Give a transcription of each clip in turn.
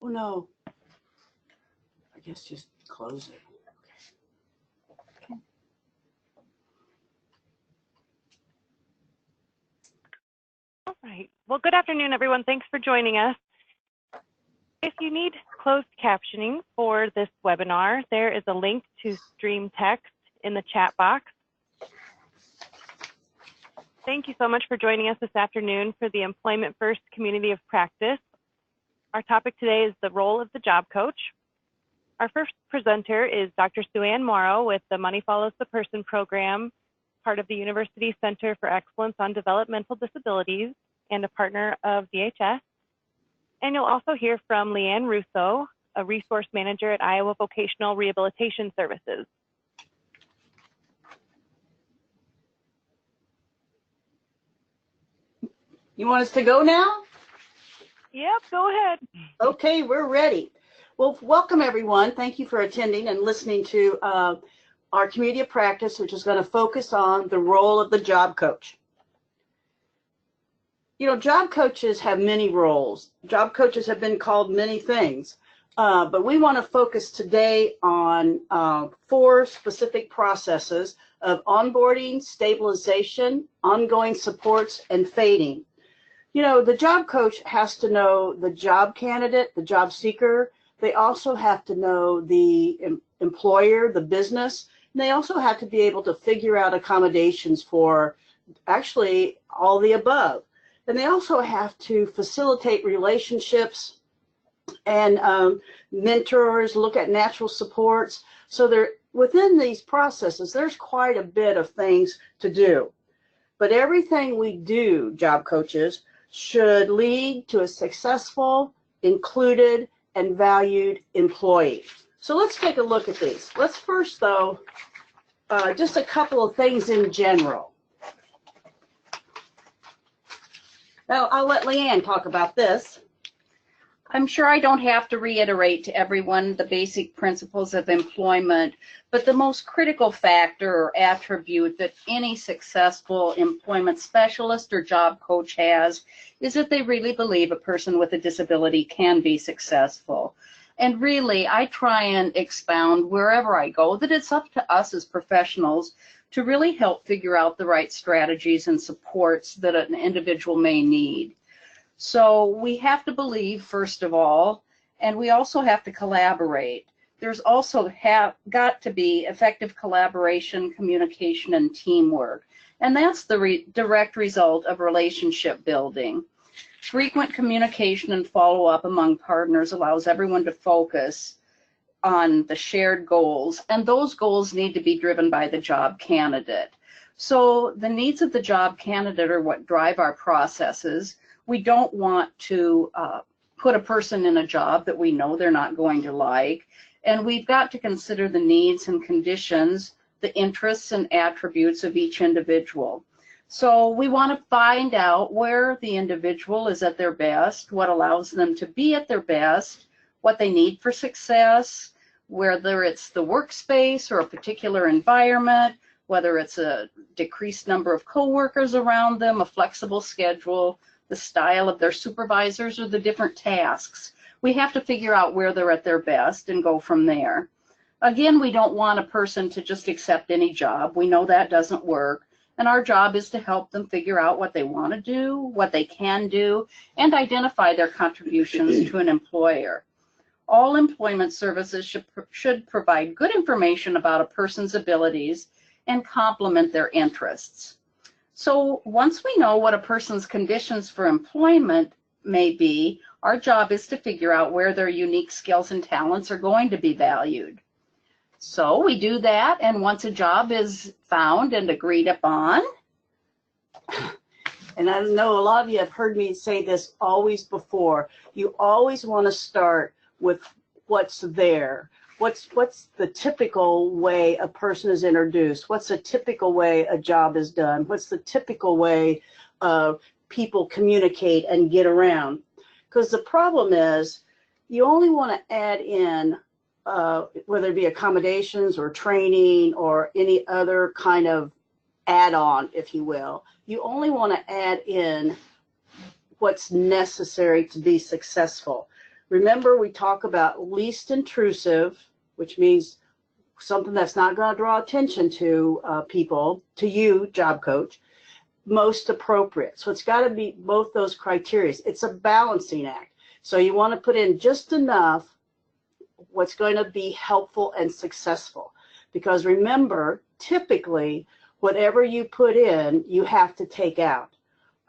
Oh no, I guess just close it. Okay. All right. Well, good afternoon, everyone. Thanks for joining us. If you need closed captioning for this webinar, there is a link to stream text in the chat box. Thank you so much for joining us this afternoon for the Employment First Community of Practice. Our topic today is the role of the job coach. Our first presenter is Dr. SueAnn Morrow with the Money Follows the Person program, part of the University Center for Excellence on Developmental Disabilities and a partner of DHS. And you'll also hear from Russo, a resource manager at Iowa Vocational Rehabilitation Services. You want us to go now? Yep, go ahead. Okay, we're ready. Well, welcome everyone. Thank you for attending and listening to our community of practice, which is going to focus on the role of the job coach. You know, job coaches have many roles. Job coaches have been called many things, but we want to focus today on 4 specific processes of onboarding, stabilization, ongoing supports, and fading. You know, the job coach has to know the job candidate, the job seeker. They also have to know the employer, the business, and they also have to be able to figure out accommodations for actually all the above. And they also have to facilitate relationships and mentors, look at natural supports. So they're within these processes, there's quite a bit of things to do. But everything we do, job coaches, should lead to a successful, included, and valued employee. So let's take a look at these. Let's first, though, just a couple of things in general. Now, I'll let Leanne talk about this. I'm sure I don't have to reiterate to everyone the basic principles of employment, but the most critical factor or attribute that any successful employment specialist or job coach has is that they really believe a person with a disability can be successful. And really, I try and expound wherever I go that it's up to us as professionals to really help figure out the right strategies and supports that an individual may need. So we have to believe, first of all, and we also have to collaborate. There's also got to be effective collaboration, communication, and teamwork. And that's the direct result of relationship building. Frequent communication and follow-up among partners allows everyone to focus on the shared goals, and those goals need to be driven by the job candidate. So the needs of the job candidate are what drive our processes. We don't want to put a person in a job that we know they're not going to like, and we've got to consider the needs and conditions, the interests and attributes of each individual. So we want to find out where the individual is at their best, what allows them to be at their best, what they need for success, whether it's the workspace or a particular environment, whether it's a decreased number of coworkers around them, a flexible schedule, the style of their supervisors, or the different tasks. We have to figure out where they're at their best and go from there. Again, we don't want a person to just accept any job. We know that doesn't work. And our job is to help them figure out what they want to do, what they can do, and identify their contributions to an employer. All employment services should provide good information about a person's abilities and complement their interests. So once we know what a person's conditions for employment may be, our job is to figure out where their unique skills and talents are going to be valued. So we do that, and once a job is found and agreed upon. And I know a lot of you have heard me say this always before. You always want to start with what's there. What's the typical way a person is introduced? What's the typical way a job is done? What's the typical way people communicate and get around? Because the problem is you only want to add in, whether it be accommodations or training or any other kind of add-on, if you will. You only want to add in what's necessary to be successful. Remember, we talk about least intrusive, which means something that's not going to draw attention to people, to you, job coach, most appropriate. So it's got to be both those criteria. It's a balancing act. So you want to put in just enough what's going to be helpful and successful. Because remember, typically, whatever you put in, you have to take out.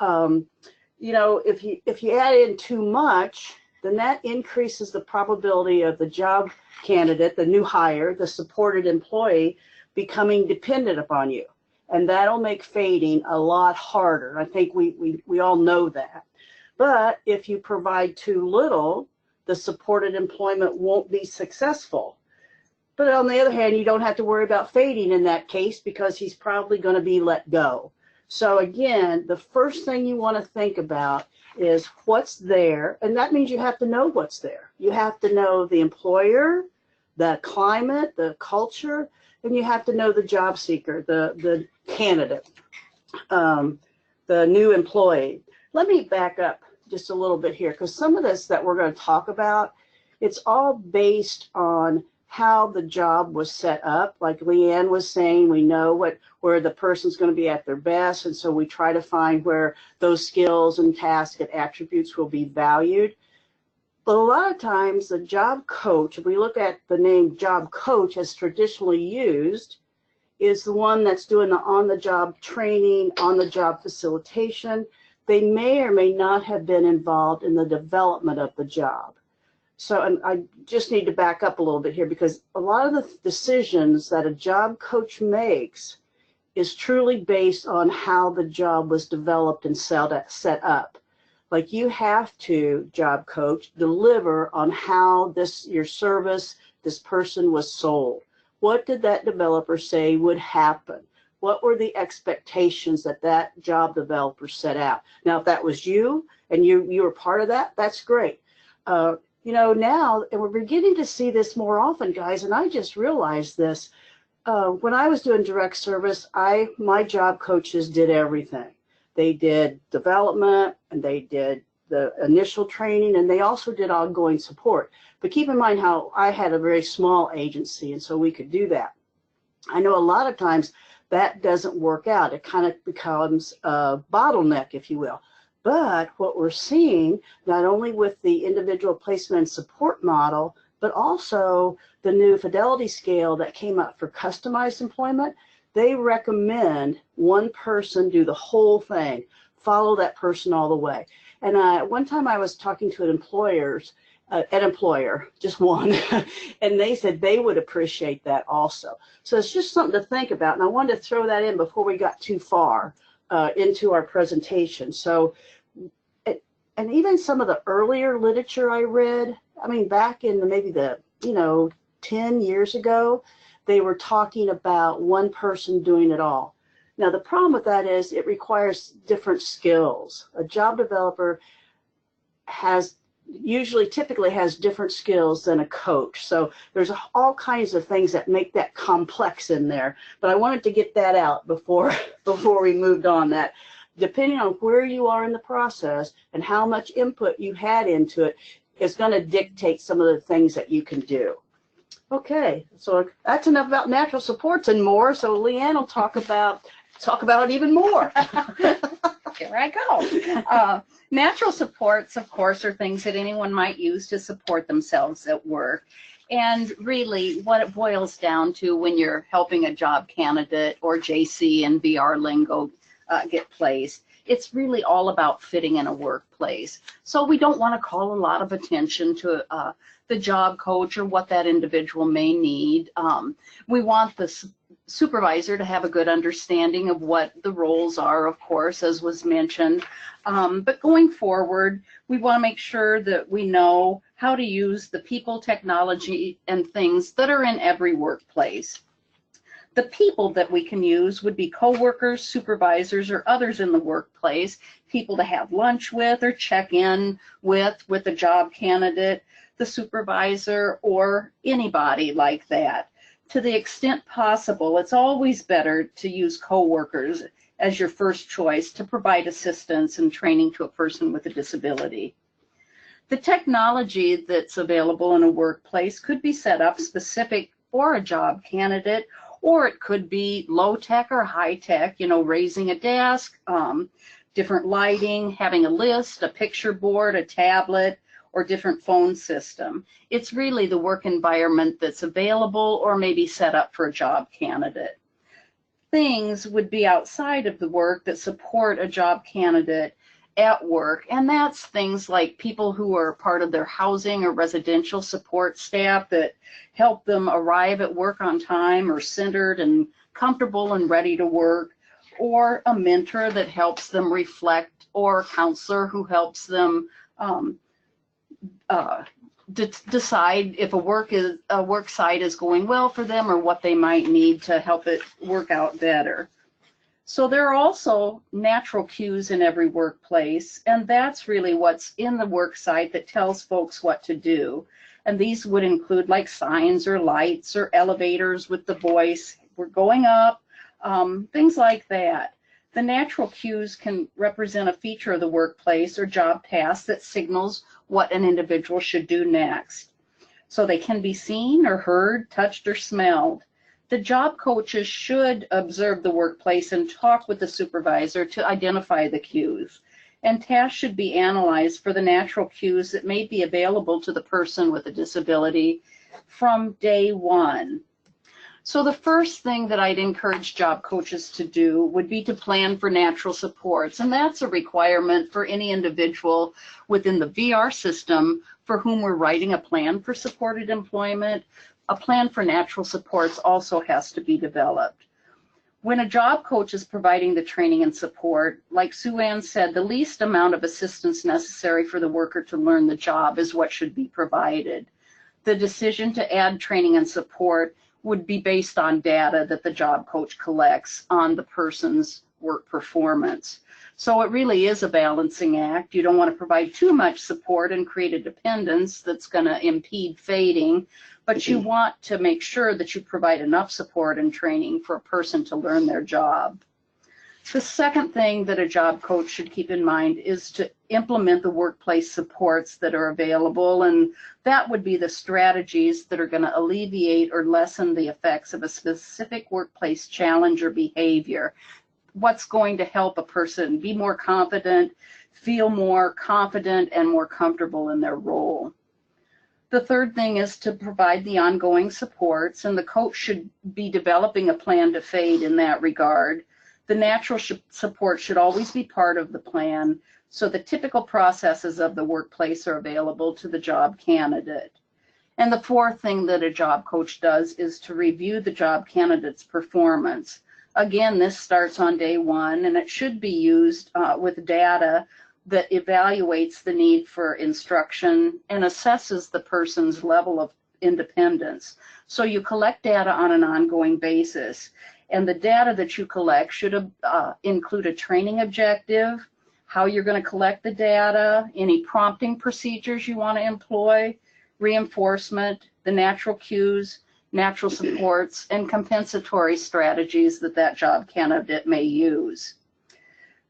You know, if you add in too much, then that increases the probability of the job candidate, the new hire, the supported employee, becoming dependent upon you. And that'll make fading a lot harder. I think we all know that. But if you provide too little, the supported employment won't be successful. But on the other hand, you don't have to worry about fading in that case because he's probably going to be let go. So again, the first thing you want to think about is what's there, and that means you have to know what's there. You have to know the employer, the climate, the culture, and you have to know the job seeker, the candidate, the new employee. Let me back up just a little bit here, because some of this that we're going to talk about, it's all based on how the job was set up. Like Leanne was saying, we know where the person's going to be at their best, and so we try to find where those skills and tasks and attributes will be valued. But a lot of times the job coach, if we look at the name job coach as traditionally used, is the one that's doing the on-the-job training, on-the-job facilitation. They may or may not have been involved in the development of the job. So, and I just need to back up a little bit here, because a lot of the decisions that a job coach makes is truly based on how the job was developed and set up. Like, you have to, job coach, deliver on how your service, this person was sold. What did that developer say would happen? What were the expectations that job developer set out? Now, if that was you and you were part of that, that's great. You know, now, and we're beginning to see this more often, guys, and I just realized this. When I was doing direct service, my job coaches did everything. They did development, and they did the initial training, and they also did ongoing support. But keep in mind how I had a very small agency, and so we could do that. I know a lot of times that doesn't work out. It kind of becomes a bottleneck, if you will. But what we're seeing, not only with the individual placement and support model, but also the new fidelity scale that came out for customized employment, they recommend one person do the whole thing, follow that person all the way. And one time I was talking to an employer, just one, and they said they would appreciate that also. So it's just something to think about, and I wanted to throw that in before we got too far into our presentation. So, and even some of the earlier literature I read, I mean, back in maybe 10 years ago, they were talking about one person doing it all. Now, the problem with that is it requires different skills. A job developer typically has different skills than a coach. So there's all kinds of things that make that complex in there. But I wanted to get that out before we moved on. That depending on where you are in the process and how much input you had into it is going to dictate some of the things that you can do. Okay, so that's enough about natural supports and more. So Leanne will talk about it even more. Here I go. Natural supports, of course, are things that anyone might use to support themselves at work. And really, what it boils down to when you're helping a job candidate or JC and VR lingo get placed, it's really all about fitting in a workplace. So we don't want to call a lot of attention to the job coach or what that individual may need. We want the supervisor to have a good understanding of what the roles are, of course, as was mentioned. But going forward, we want to make sure that we know how to use the people, technology, and things that are in every workplace. The people that we can use would be coworkers, supervisors, or others in the workplace, people to have lunch with or check in with a job candidate, the supervisor, or anybody like that. To the extent possible, it's always better to use coworkers as your first choice to provide assistance and training to a person with a disability. The technology that's available in a workplace could be set up specific for a job candidate, or it could be low tech or high tech, you know, raising a desk, different lighting, having a list, a picture board, a tablet, or different phone system. It's really the work environment that's available or maybe set up for a job candidate. Things would be outside of the work that support a job candidate at work, and that's things like people who are part of their housing or residential support staff that help them arrive at work on time or centered and comfortable and ready to work, or a mentor that helps them reflect, or a counselor who helps them decide if a work site is going well for them or what they might need to help it work out better. So there are also natural cues in every workplace, and that's really what's in the work site that tells folks what to do. And these would include like signs or lights or elevators with the voice, we're going up, things like that. The natural cues can represent a feature of the workplace or job task that signals what an individual should do next. So they can be seen or heard, touched or smelled. The job coaches should observe the workplace and talk with the supervisor to identify the cues. And tasks should be analyzed for the natural cues that may be available to the person with a disability from day one. So the first thing that I'd encourage job coaches to do would be to plan for natural supports, and that's a requirement for any individual within the VR system for whom we're writing a plan for supported employment. A plan for natural supports also has to be developed. When a job coach is providing the training and support, like SueAnn said, the least amount of assistance necessary for the worker to learn the job is what should be provided. The decision to add training and support would be based on data that the job coach collects on the person's work performance. So it really is a balancing act. You don't want to provide too much support and create a dependence that's going to impede fading, but you want to make sure that you provide enough support and training for a person to learn their job. The second thing that a job coach should keep in mind is to implement the workplace supports that are available, and that would be the strategies that are going to alleviate or lessen the effects of a specific workplace challenge or behavior. What's going to help a person be more confident, feel more confident and more comfortable in their role. The third thing is to provide the ongoing supports, and the coach should be developing a plan to fade in that regard. The natural support should always be part of the plan, so the typical processes of the workplace are available to the job candidate. And the fourth thing that a job coach does is to review the job candidate's performance. Again, this starts on day one, and it should be used with data that evaluates the need for instruction and assesses the person's level of independence. So you collect data on an ongoing basis, and the data that you collect should include a training objective, how you're going to collect the data, any prompting procedures you want to employ, reinforcement, the natural cues, natural supports, and compensatory strategies that that job candidate may use.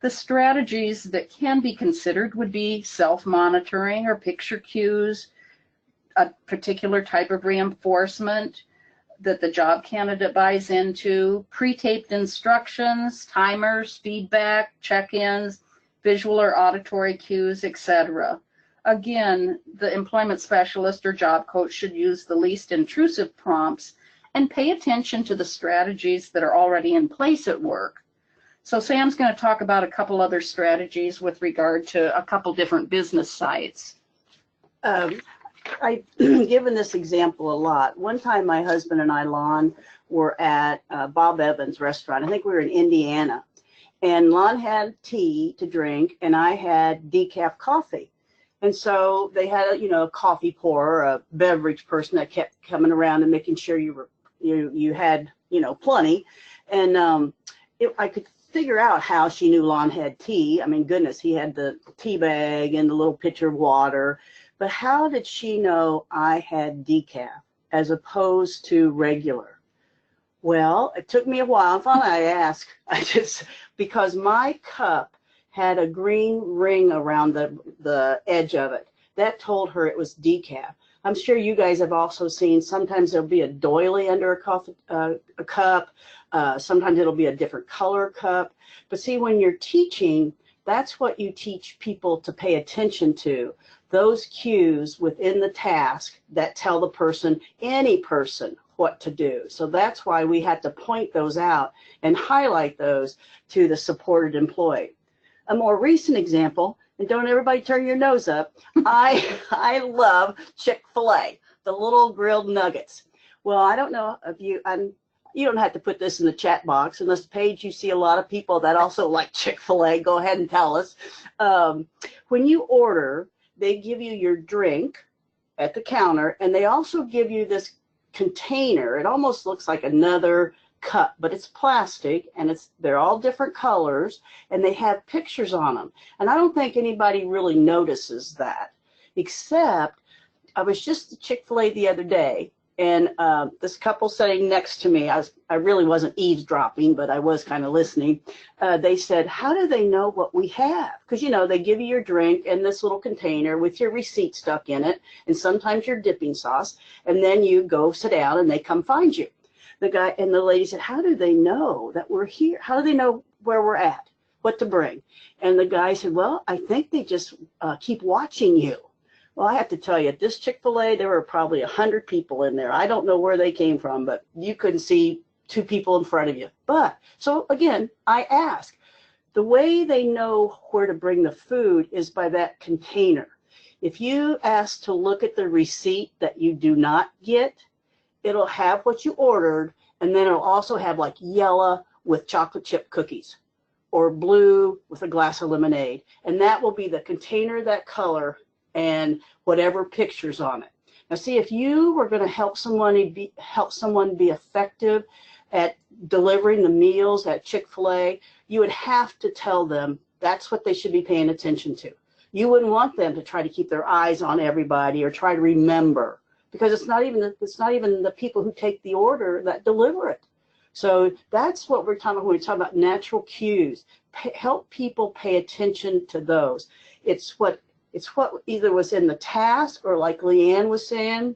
The strategies that can be considered would be self-monitoring or picture cues, a particular type of reinforcement that the job candidate buys into, pre-taped instructions, timers, feedback, check-ins, visual or auditory cues, etc. Again, the employment specialist or job coach should use the least intrusive prompts and pay attention to the strategies that are already in place at work. So Sam's going to talk about a couple other strategies with regard to a couple different business sites. I've given this example a lot. One time my husband and I, Lon, were at Bob Evans' restaurant. I think we were in Indiana. And Lon had tea to drink, and I had decaf coffee. And so they had, a coffee pourer, a beverage person that kept coming around and making sure you had, plenty. And I could figure out how she knew Lon had tea. I mean, goodness, he had the tea bag and the little pitcher of water. But how did she know I had decaf as opposed to regular? Well, it took me a while. Finally, I asked, because my cup had a green ring around the edge of it. that told her it was decaf. I'm sure you guys have also seen sometimes there'll be a doily under a cup. Sometimes it'll be a different color cup. But see, when you're teaching, that's what you teach people to pay attention to. Those cues within the task that tell the person, any person, what to do. So that's why we had to point those out and highlight those to the supported employee. A more recent example, and don't everybody turn your nose up, I love Chick-fil-A, the little grilled nuggets. Well, I don't know if you don't have to put this in the chat box unless, Paige, you see a lot of people that also like Chick-fil-A. Go ahead and tell us. When you order, they give you your drink at the counter, and they also give you this container. It almost looks like another cup, but it's plastic, and they're all different colors, and they have pictures on them. And I don't think anybody really notices that, except I was just at Chick-fil-A the other day, and this couple sitting next to me, I really wasn't eavesdropping, but I was kind of listening. They said, how do they know what we have? Because, you know, they give you your drink in this little container with your receipt stuck in it, and sometimes your dipping sauce, and then you go sit down and they come find you. The guy and the lady said, how do they know that we're here? How do they know where we're at, what to bring? And the guy said, well, I think they just keep watching you. Well, I have to tell you, at this Chick-fil-A, there were probably 100 people in there. I don't know where they came from, but you couldn't see 2 people in front of you. But, so again, I ask, the way they know where to bring the food is by that container. If you ask to look at the receipt that you do not get, it'll have what you ordered, and then it'll also have like yellow with chocolate chip cookies or blue with a glass of lemonade. And that will be the container, that color, and whatever pictures on it. Now, see, if you were going to help someone be effective at delivering the meals at Chick-fil-A, you would have to tell them that's what they should be paying attention to. You wouldn't want them to try to keep their eyes on everybody or try to remember, because it's not even the people who take the order that deliver it. So that's what we're talking about when we talk about natural cues. Help people pay attention to those. It's what either was in the task or, like Leanne was saying,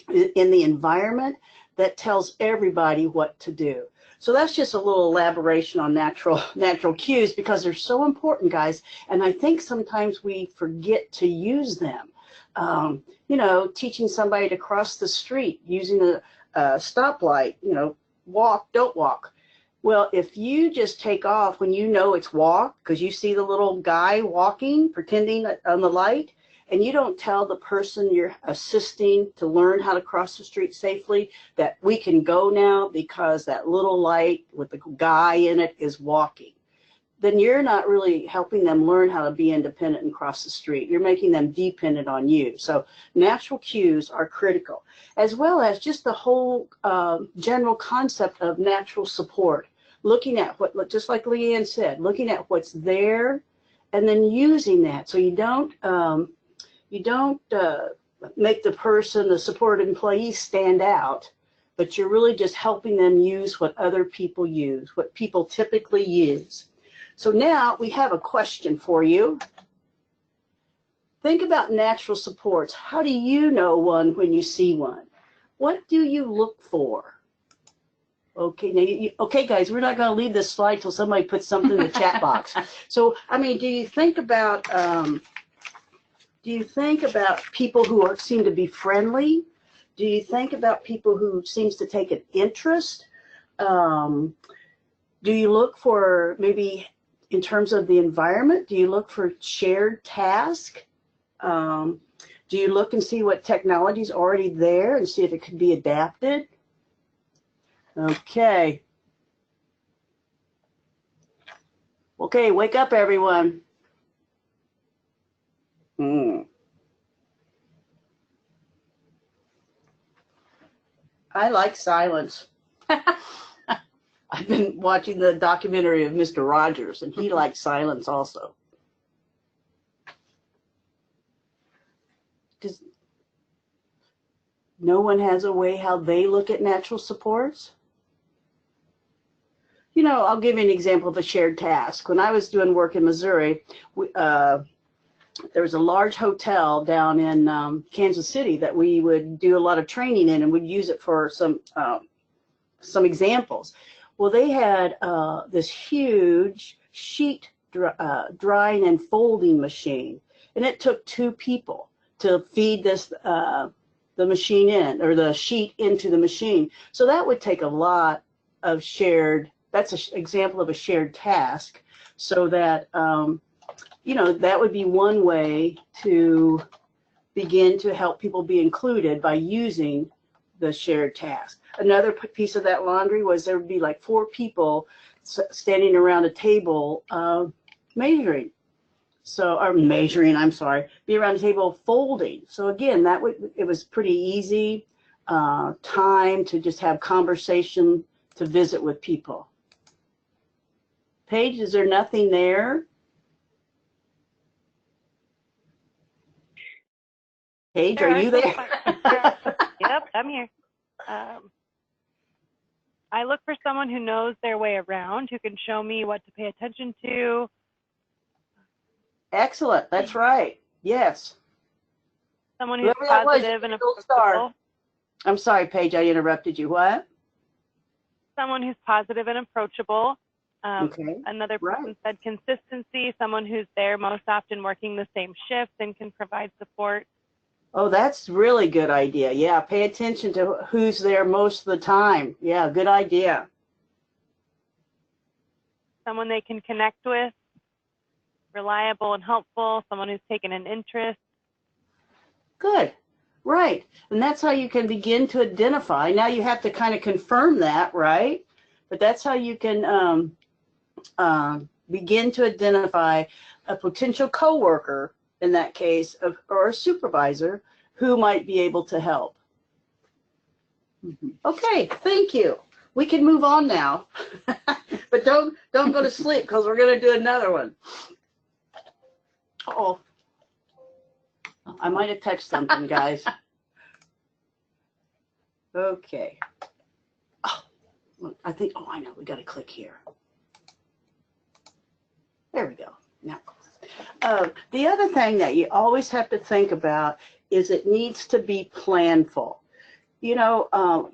in the environment that tells everybody what to do. So that's just a little elaboration on natural cues, because they're so important, guys. And I think sometimes we forget to use them. You know, teaching somebody to cross the street using a stoplight, you know, walk, don't walk. Well, if you just take off when you know it's walk, because you see the little guy walking, pretending on the light, and you don't tell the person you're assisting to learn how to cross the street safely that we can go now because that little light with the guy in it is walking, then you're not really helping them learn how to be independent and cross the street. You're making them dependent on you. So natural cues are critical, as well as just the whole general concept of natural support. Looking at what, just like Leanne said, looking at what's there and then using that. So you don't make the person, the supported employee, stand out, but you're really just helping them use what other people use, what people typically use. So now we have a question for you. Think about natural supports. How do you know one when you see one? What do you look for? Okay, now okay, guys, we're not going to leave this slide till somebody puts something in the chat box. So, I mean, do you think about people who seem to be friendly? Do you think about people who seems to take an interest? Do you look for, maybe in terms of the environment, do you look for shared task? Do you look and see what technology is already there and see if it could be adapted? Okay. Okay, wake up, everyone. I like silence. I've been watching the documentary of Mr. Rogers, and he likes silence also. Does no one has a way how they look at natural supports? You know, I'll give you an example of a shared task. When I was doing work in Missouri, there was a large hotel down in Kansas City that we would do a lot of training in, and we'd use it for some examples. Well, they had this huge sheet drying and folding machine, and it took 2 people to feed this the machine in, or the sheet into the machine. So that would take a lot of shared. That's an example of a shared task. So that you know, that would be one way to begin to help people be included, by using the shared task. Another piece of that laundry was there would be like 4 people standing around a table measuring. So, or measuring, I'm sorry, be around the table folding. So again, it was pretty easy time to just have conversation, to visit with people. Paige, is there nothing there? Paige, are you there? Yep, I'm here. I look for someone who knows their way around, who can show me what to pay attention to. Excellent. That's right. Yes. Someone who's positive and approachable. I'm sorry, Paige, I interrupted you. What? Someone who's positive and approachable. Okay. Another person said consistency, someone who's there most often working the same shift and can provide support. Oh, that's really good idea. Yeah, pay attention to who's there most of the time. Yeah, good idea. Someone they can connect with, reliable and helpful, someone who's taken an interest. Good. Right. And that's how you can begin to identify. Now you have to kind of confirm that, right? But that's how you can begin to identify a potential coworker, in that case, or a supervisor who might be able to help. Okay, thank you. We can move on now. But don't go to sleep, because we're going to do another one. Uh-oh. I might have touched something, guys. Okay. Oh, I think, I know, we got to click here. There we go. Now, the other thing that you always have to think about is it needs to be planful. You know,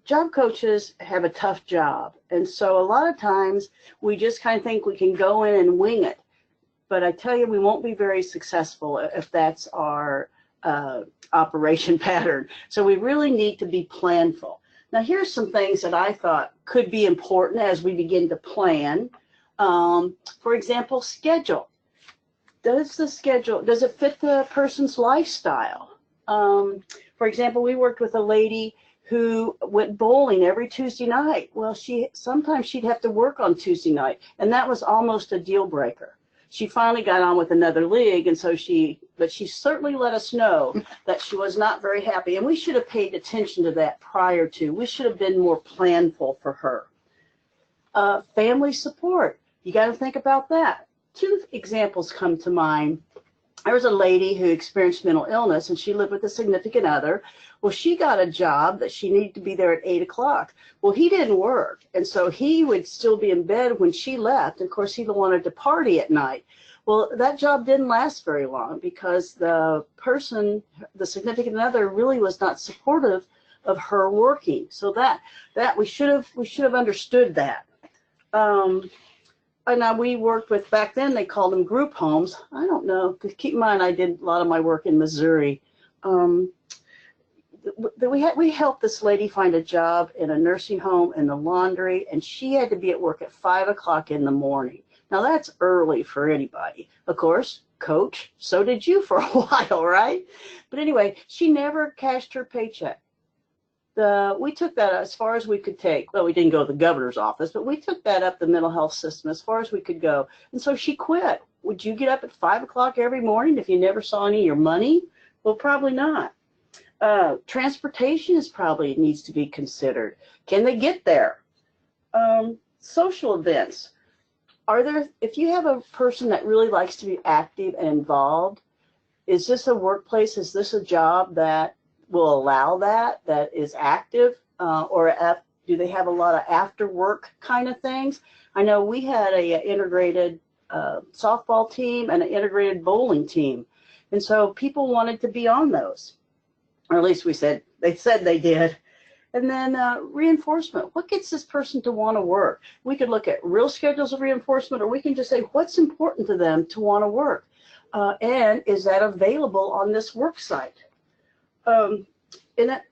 job coaches have a tough job, and so a lot of times we just kind of think we can go in and wing it. But I tell you, we won't be very successful if that's our operation pattern. So we really need to be planful. Now, here's some things that I thought could be important as we begin to plan. For example, schedule. Does it fit the person's lifestyle? For example, we worked with a lady who went bowling every Tuesday night. Well, sometimes she'd have to work on Tuesday night, and that was almost a deal breaker. She finally got on with another league, and so but she certainly let us know that she was not very happy, and we should have paid attention to that prior to. We should have been more planful for her. Family support. You got to think about that. 2 examples come to mind. There was a lady who experienced mental illness, and she lived with a significant other. Well, she got a job that she needed to be there at 8 o'clock. Well, he didn't work, and so he would still be in bed when she left. Of course, he wanted to party at night. Well, that job didn't last very long because the person, the significant other, really was not supportive of her working. So that we should have understood that. And we worked with, back then they called them group homes. I don't know, because keep in mind I did a lot of my work in Missouri. We helped this lady find a job in a nursing home in the laundry, and she had to be at work at 5 o'clock in the morning. Now that's early for anybody. Of course, coach, so did you for a while, right? But anyway, she never cashed her paycheck. We took that as far as we could take. Well, we didn't go to the governor's office, but we took that up the mental health system as far as we could go. And so she quit. Would you get up at 5 o'clock every morning if you never saw any of your money? Well, probably not. Transportation probably needs to be considered. Can they get there? Social events. If you have a person that really likes to be active and involved, is this a workplace? Is this a job that will allow that is active, or do they have a lot of after work kind of things? I know we had a integrated softball team and an integrated bowling team. And so people wanted to be on those, or at least they said they did. And then reinforcement. What gets this person to want to work? We could look at real schedules of reinforcement, or we can just say what's important to them to want to work. And is that available on this work site? And that,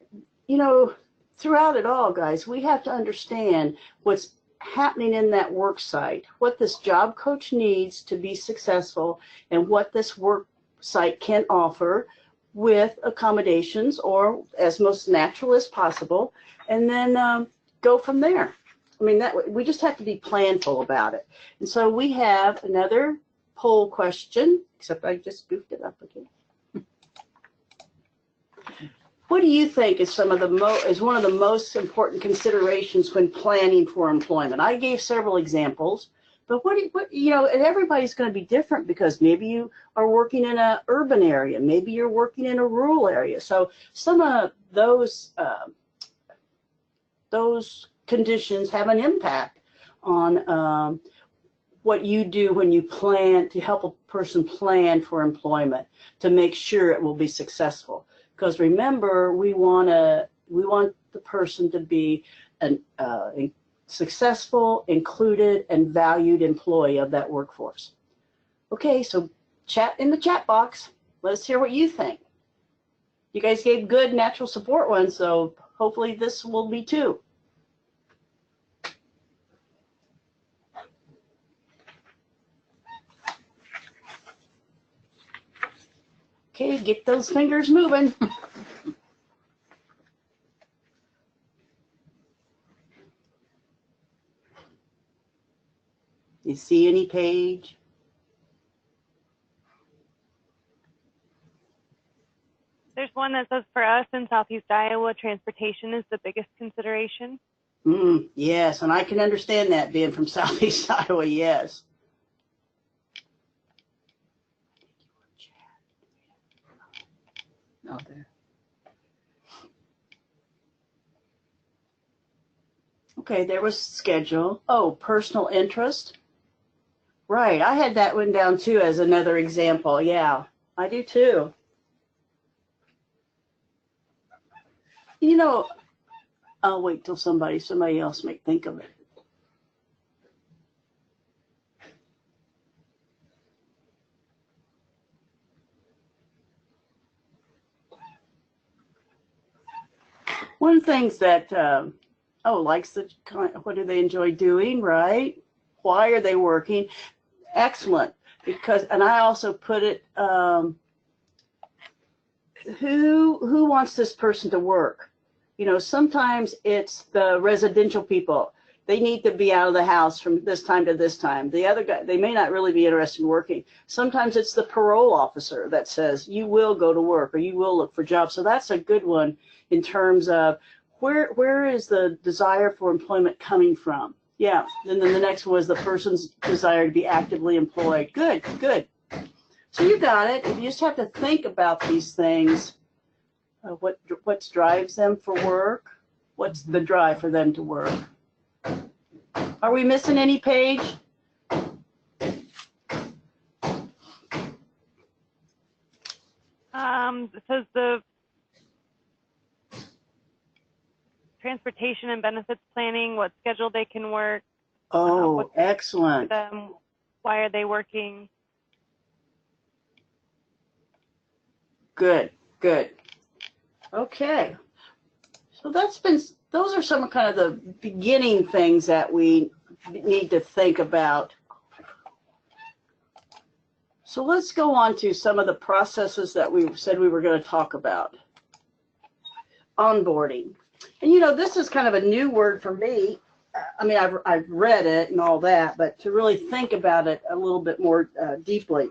you know, throughout it all, guys, we have to understand what's happening in that work site, what this job coach needs to be successful, and what this work site can offer with accommodations, or as most natural as possible, and then go from there. I mean, that we just have to be planful about it. And so we have another poll question, except I just goofed it up again. What do you think is one of the most important considerations when planning for employment? I gave several examples, but what you know, and everybody's going to be different, because maybe you are working in an urban area, maybe you're working in a rural area. So some of those conditions have an impact on what you do when you plan to help a person plan for employment to make sure it will be successful. Because remember, we want the person to be a successful, included, and valued employee of that workforce. Okay, so chat in the chat box. Let us hear what you think. You guys gave good natural support ones, so hopefully this will be too. Okay, get those fingers moving. You see any page? There's one that says, for us in Southeast Iowa, transportation is the biggest consideration. Yes, and I can understand that, being from Southeast Iowa, yes. Oh, there. Okay, there was schedule. Oh, personal interest. Right, I had that one down too as another example. Yeah, I do too. You know, I'll wait till somebody else may think of it. One of the things that, likes the kind, what do they enjoy doing, right? Why are they working? Excellent. Because, and I also put it, who wants this person to work? You know, sometimes it's the residential people. They need to be out of the house from this time to this time. The other guy, they may not really be interested in working. Sometimes it's the parole officer that says, you will go to work or you will look for jobs. So that's a good one in terms of where is the desire for employment coming from? Yeah, and then the next one was the person's desire to be actively employed. Good, good. So you got it. You just have to think about these things. What drives them for work? What's the drive for them to work? Are we missing any page? It says the transportation and benefits planning, what schedule they can work. Oh, excellent. Why are they working? Good, good. Okay. So those are some kind of the beginning things that we need to think about. So let's go on to some of the processes that we said we were going to talk about. Onboarding. And you know, this is kind of a new word for me. I mean, I've read it and all that, but to really think about it a little bit more deeply.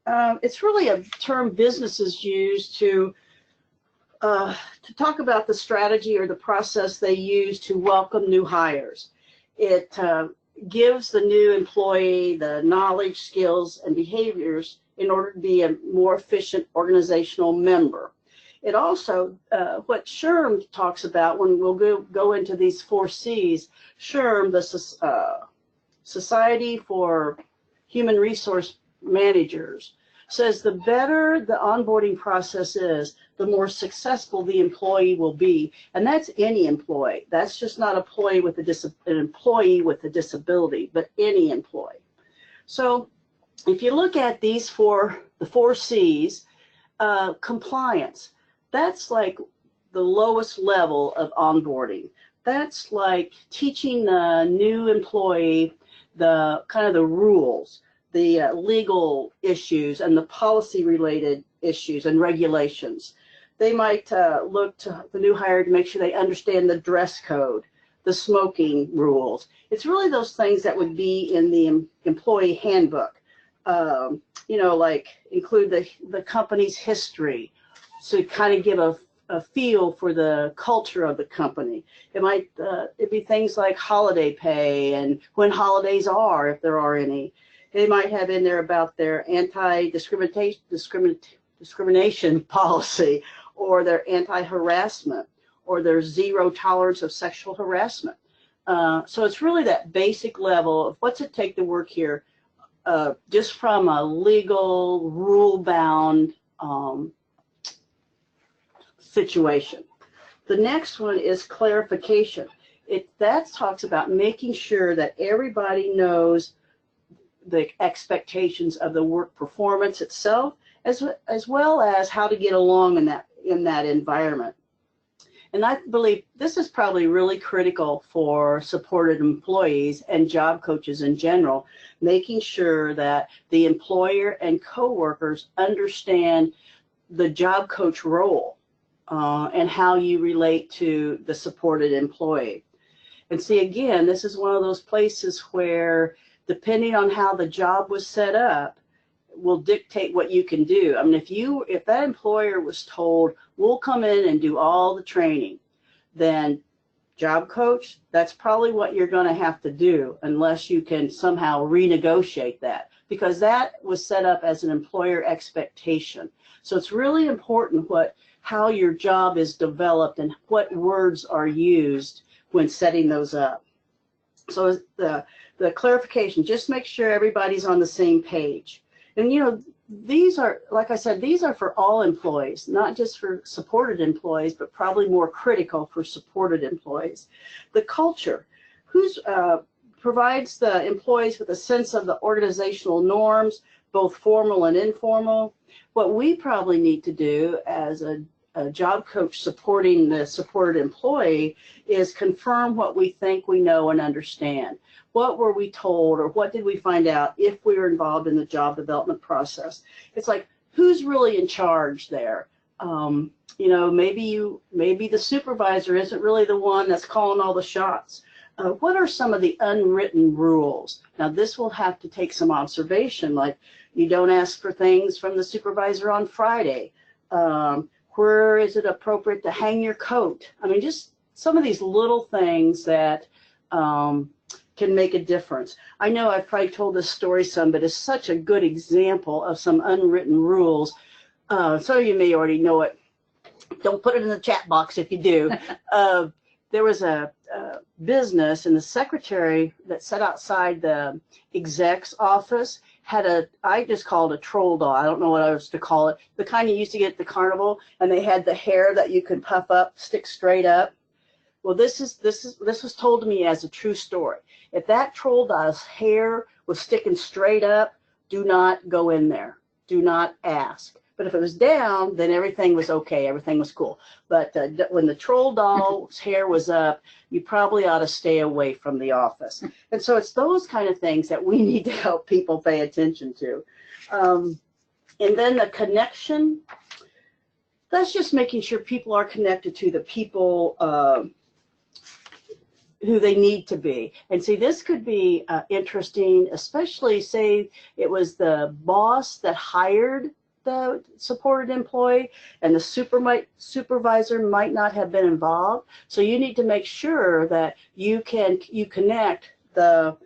It's really a term businesses use to talk about the strategy or the process they use to welcome new hires. It gives the new employee the knowledge, skills, and behaviors in order to be a more efficient organizational member. It also, what SHRM talks about when we'll go into these 4 C's, SHRM, the Society for human resource managers, says the better the onboarding process is, the more successful the employee will be. And that's any employee. That's just not an employee with a disability, but any employee. So if you look at the 4 C's, compliance, that's like the lowest level of onboarding. That's like teaching the new employee the kind of the rules, the legal issues and the policy related issues and regulations. They might look to the new hire to make sure they understand the dress code, the smoking rules. It's really those things that would be in the employee handbook. You know, like include the company's history, so kind of give a feel for the culture of the company. It might it'd be things like holiday pay and when holidays are, if there are any. They might have in there about their anti-discrimination policy, or their anti-harassment, or their 0 tolerance of sexual harassment. So it's really that basic level of what's it take to work here, just from a legal, rule-bound situation. The next one is clarification. That talks about making sure that everybody knows the expectations of the work performance itself, as well as how to get along in that environment. And I believe this is probably really critical for supported employees and job coaches in general, making sure that the employer and coworkers understand the job coach role and how you relate to the supported employee. And see, again, this is one of those places where, depending on how the job was set up, will dictate what you can do. I mean, if that employer was told, we'll come in and do all the training, then job coach, that's probably what you're going to have to do, unless you can somehow renegotiate that, because that was set up as an employer expectation. So it's really important how your job is developed and what words are used when setting those up. So the clarification, just make sure everybody's on the same page. And, you know, these are, like I said, these are for all employees, not just for supported employees, but probably more critical for supported employees. The culture, provides the employees with a sense of the organizational norms, both formal and informal. What we probably need to do as a job coach supporting the supported employee is confirm what we think we know and understand. What were we told, or what did we find out if we were involved in the job development process? It's like, who's really in charge there? You know, maybe the supervisor isn't really the one that's calling all the shots. What are some of the unwritten rules? Now, this will have to take some observation, like you don't ask for things from the supervisor on Friday. Where is it appropriate to hang your coat? I mean, just some of these little things that can make a difference. I know I've probably told this story some, but it's such a good example of some unwritten rules. Some of you may already know it. Don't put it in the chat box if you do. There was a business, and the secretary that sat outside the exec's office had I just called it a troll doll. I don't know what else to call it. The kind you used to get at the carnival, and they had the hair that you could puff up, stick straight up. Well, this was told to me as a true story. If that troll doll's hair was sticking straight up, do not go in there. Do not ask. But if it was down, then everything was okay. Everything was cool. But when the troll doll's hair was up, you probably ought to stay away from the office. And so it's those kind of things that we need to help people pay attention to. And then the connection, that's just making sure people are connected to the people who they need to be. And see, this could be interesting, especially say it was the boss that hired the supported employee, and the supervisor might not have been involved. So you need to make sure that you connect the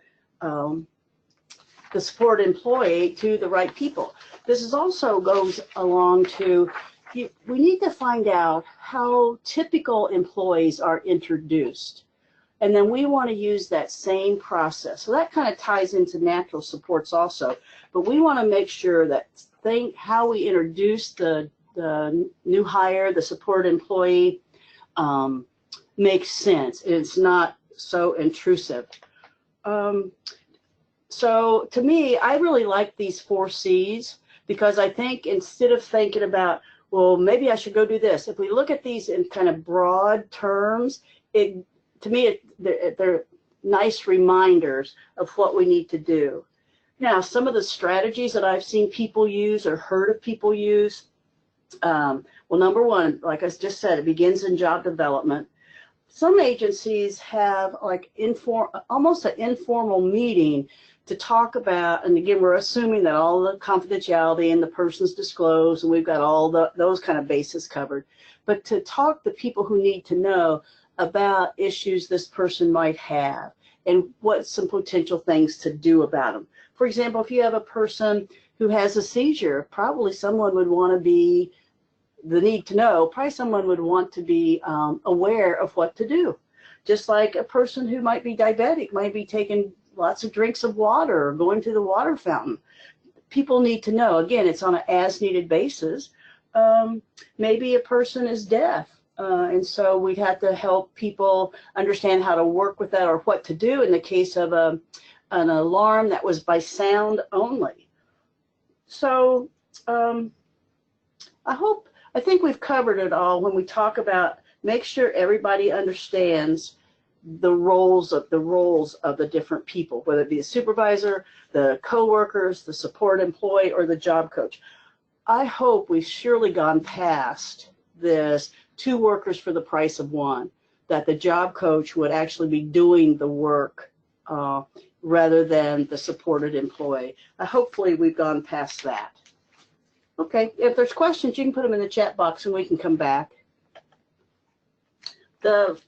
supported employee to the right people. This is also goes along to, we need to find out how typical employees are introduced. And then we want to use that same process. So that kind of ties into natural supports also. But we want to make sure that how we introduce the new hire, the support employee, makes sense. It's not so intrusive. So to me, I really like these 4 C's, because I think instead of thinking about, well, maybe I should go do this, if we look at these in kind of broad terms, to me, they're nice reminders of what we need to do. Now, some of the strategies that I've seen people use or heard of people use, well, number one, like I just said, it begins in job development. Some agencies have like almost an informal meeting to talk about, and again, we're assuming that all the confidentiality and the person's disclosed, and we've got all those kind of bases covered, but to talk to people who need to know about issues this person might have and what some potential things to do about them. For example, if you have a person who has a seizure, probably someone would want to be, probably someone would want to be aware of what to do. Just like a person who might be diabetic might be taking lots of drinks of water or going to the water fountain. People need to know. Again, it's on an as-needed basis. Maybe a person is deaf. And so we'd have to help people understand how to work with that or what to do in the case of an alarm that was by sound only. So I think we've covered it all when we talk about make sure everybody understands the roles of the different people, whether it be the supervisor, the co-workers, the support employee, or the job coach. I hope we've surely gone past this 2 workers for the price of 1, that the job coach would actually be doing the work rather than the supported employee. Hopefully we've gone past that. Okay, if there's questions, you can put them in the chat box and we can come back. The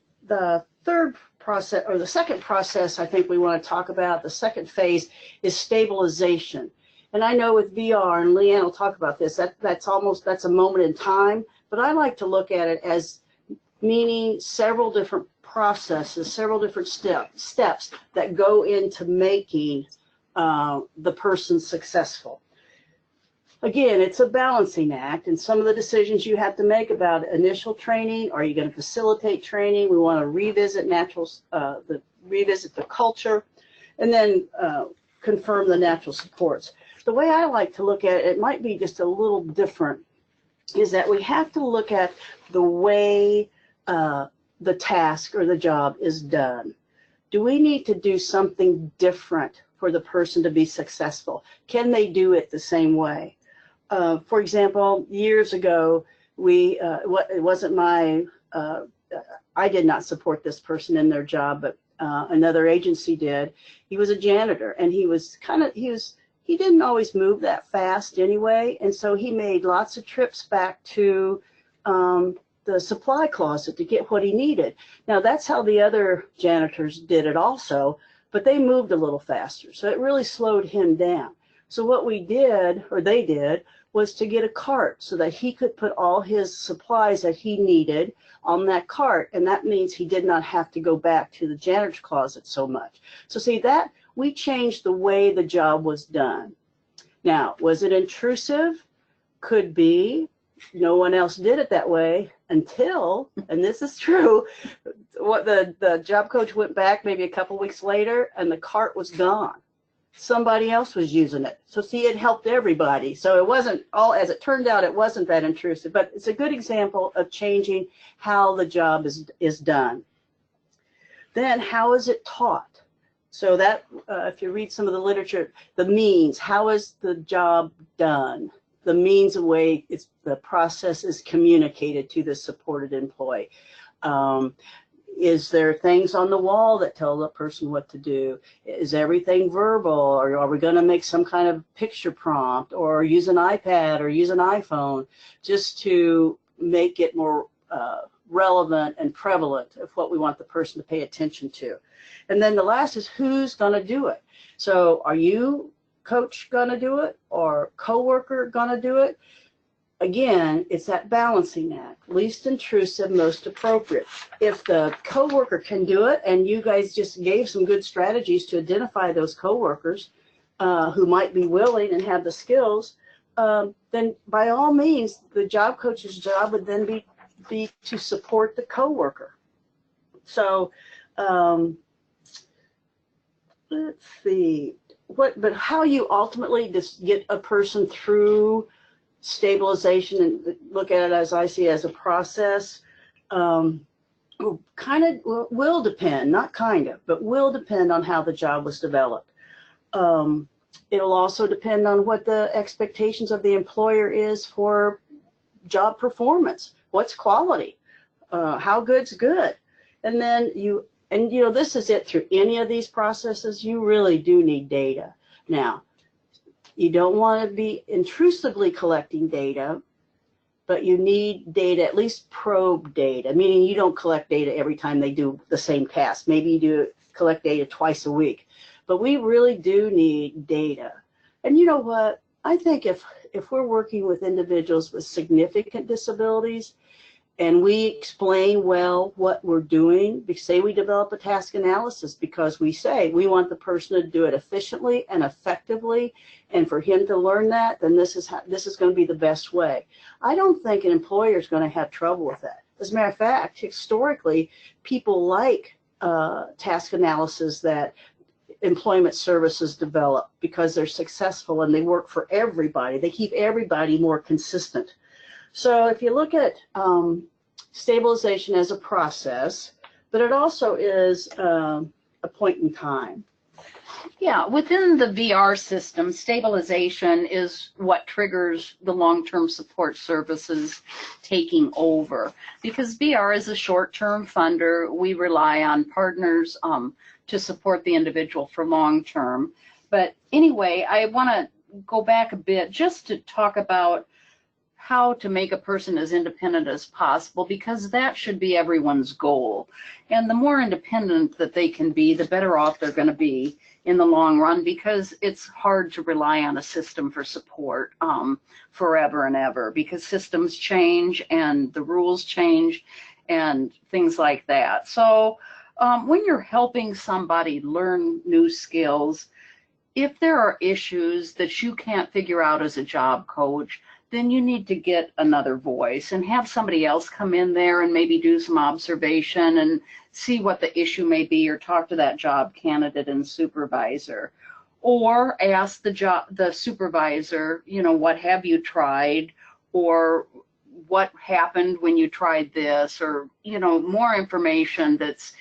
third process, or the second process I think we want to talk about, the second phase, is stabilization. And I know with VR, and Leanne will talk about this, that's a moment in time, but I like to look at it as meaning several different processes, several different steps that go into making the person successful. Again, it's a balancing act, and some of the decisions you have to make about initial training. Are you going to facilitate training? We want to revisit revisit the culture, and then confirm the natural supports. The way I like to look at it, it might be just a little different, is that we have to look at the way the task or the job is done. Do we need to do something different for the person to be successful? Can they do it the same way? For example, years ago, it wasn't my, I did not support this person in their job, but another agency did. He was a janitor, and he didn't always move that fast anyway, and so he made lots of trips back to the supply closet to get what he needed. Now, that's how the other janitors did it also, but they moved a little faster, so it really slowed him down. So what we did, or they did, was to get a cart so that he could put all his supplies that he needed on that cart, and that means he did not have to go back to the janitor's closet so much. So see, that we changed the way the job was done. Now, was it intrusive? Could be. No one else did it that way until, and this is true, what the job coach went back maybe a couple weeks later, and the cart was gone. Somebody else was using it. So see, it helped everybody. So it wasn't all, as it turned out, it wasn't that intrusive, but it's a good example of changing how the job is done. Then how is it taught? So that, if you read some of the literature, the means, how is the job done? The means of way the process is communicated to the supported employee. Is there things on the wall that tell the person what to do? Is everything verbal, or are we going to make some kind of picture prompt, or use an iPad or use an iPhone just to make it more relevant and prevalent of what we want the person to pay attention to? And then the last is who's going to do it. So are you, coach, going to do it, or coworker going to do it? again, it's that balancing act, least intrusive, most appropriate. If the coworker can do it, and you guys just gave some good strategies to identify those coworkers who might be willing and have the skills, then by all means, the job coach's job would then be to support the coworker. So let's see, but how you ultimately just get a person through stabilization and look at it as I see as a process, kind of will depend, not kind of, but will depend on how the job was developed. It'll also depend on what the expectations of the employer is for job performance. What's quality? How good's good? And then you know, this is it through any of these processes, you really do need data. Now, you don't want to be intrusively collecting data, but you need data, at least probe data, meaning you don't collect data every time they do the same task. Maybe you do collect data twice a week, but we really do need data. And you know what? I think if we're working with individuals with significant disabilities and we explain well what we're doing, say we develop a task analysis because we say we want the person to do it efficiently and effectively, and for him to learn that, then this is going to be the best way. I don't think an employer is going to have trouble with that. As a matter of fact, historically, people like task analysis that employment services develop because they're successful and they work for everybody. They keep everybody more consistent. So if you look at stabilization as a process, but it also is a point in time. Yeah, within the VR system, stabilization is what triggers the long-term support services taking over. Because VR is a short-term funder, we rely on partners to support the individual for long-term. But anyway, I want to go back a bit just to talk about how to make a person as independent as possible, because that should be everyone's goal. And the more independent that they can be, the better off they're going to be in the long run, because it's hard to rely on a system for support forever and ever, because systems change and the rules change and things like that. So when you're helping somebody learn new skills, if there are issues that you can't figure out as a job coach, then you need to get another voice and have somebody else come in there and maybe do some observation and see what the issue may be, or talk to that job candidate and supervisor, or ask the supervisor, you know, what have you tried, or what happened when you tried this, or, you know, more information that's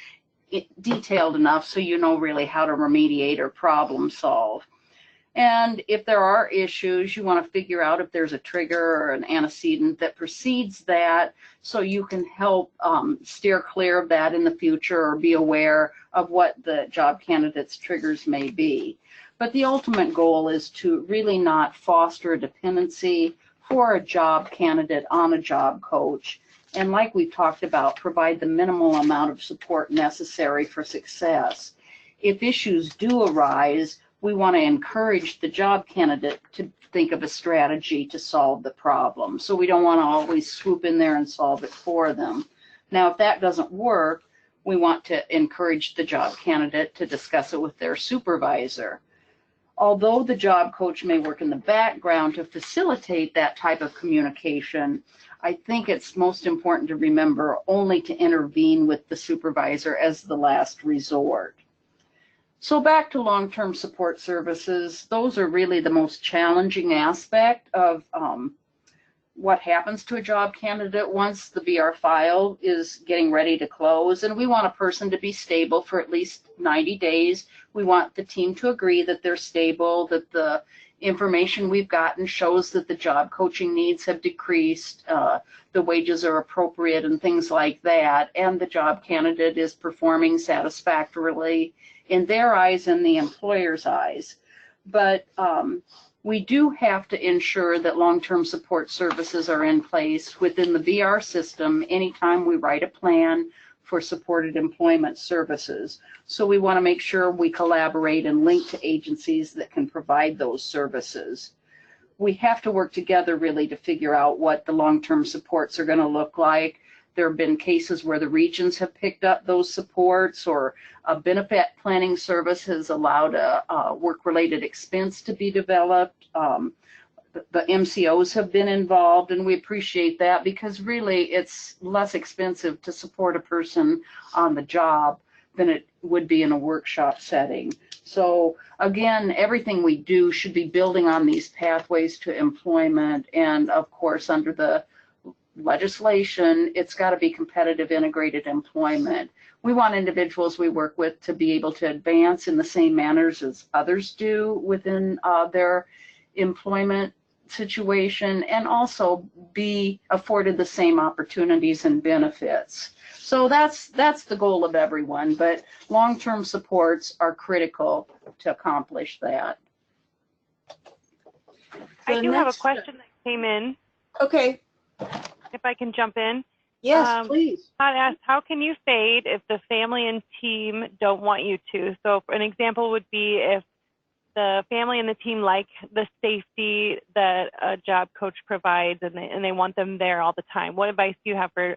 detailed enough so you know really how to remediate or problem solve. And if there are issues, you want to figure out if there's a trigger or an antecedent that precedes that, so you can help steer clear of that in the future, or be aware of what the job candidate's triggers may be. But the ultimate goal is to really not foster a dependency for a job candidate on a job coach. And like we've talked about, provide the minimal amount of support necessary for success. If issues do arise, we want to encourage the job candidate to think of a strategy to solve the problem. So we don't want to always swoop in there and solve it for them. Now, if that doesn't work, we want to encourage the job candidate to discuss it with their supervisor. Although the job coach may work in the background to facilitate that type of communication, I think it's most important to remember only to intervene with the supervisor as the last resort. So back to long-term support services, those are really the most challenging aspect of what happens to a job candidate once the VR file is getting ready to close. And we want a person to be stable for at least 90 days. We want the team to agree that they're stable, that the information we've gotten shows that the job coaching needs have decreased, the wages are appropriate and things like that, and the job candidate is performing satisfactorily in their eyes and the employer's eyes. But we do have to ensure that long-term support services are in place within the VR system anytime we write a plan for supported employment services. So we want to make sure we collaborate and link to agencies that can provide those services. we have to work together really to figure out what the long-term supports are going to look like. There have been cases where the regions have picked up those supports, or a benefit planning service has allowed a work-related expense to be developed. The MCOs have been involved, and we appreciate that, because really it's less expensive to support a person on the job than it would be in a workshop setting. So again, everything we do should be building on these pathways to employment, and of course under the legislation, it's got to be competitive integrated employment. We want individuals we work with to be able to advance in the same manners as others do within their employment situation, and also be afforded the same opportunities and benefits. So that's the goal of everyone, but long-term supports are critical to accomplish that. I do have a question that came in. Okay. If I can jump in. Yes, please. Todd asked, how can you fade if the family and team don't want you to? So an example would be if the family and the team like the safety that a job coach provides, and they want them there all the time. What advice do you have for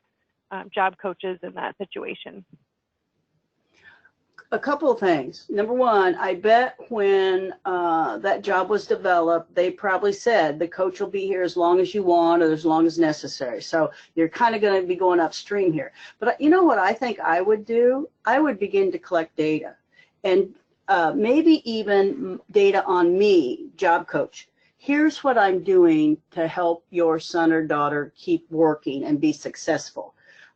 job coaches in that situation? A couple of things. Number one, I bet when that job was developed, they probably said the coach will be here as long as you want or as long as necessary. So you're kind of going to be going upstream here. But you know what I think I would do? I would begin to collect data, and maybe even data on me, job coach. Here's what I'm doing to help your son or daughter keep working and be successful.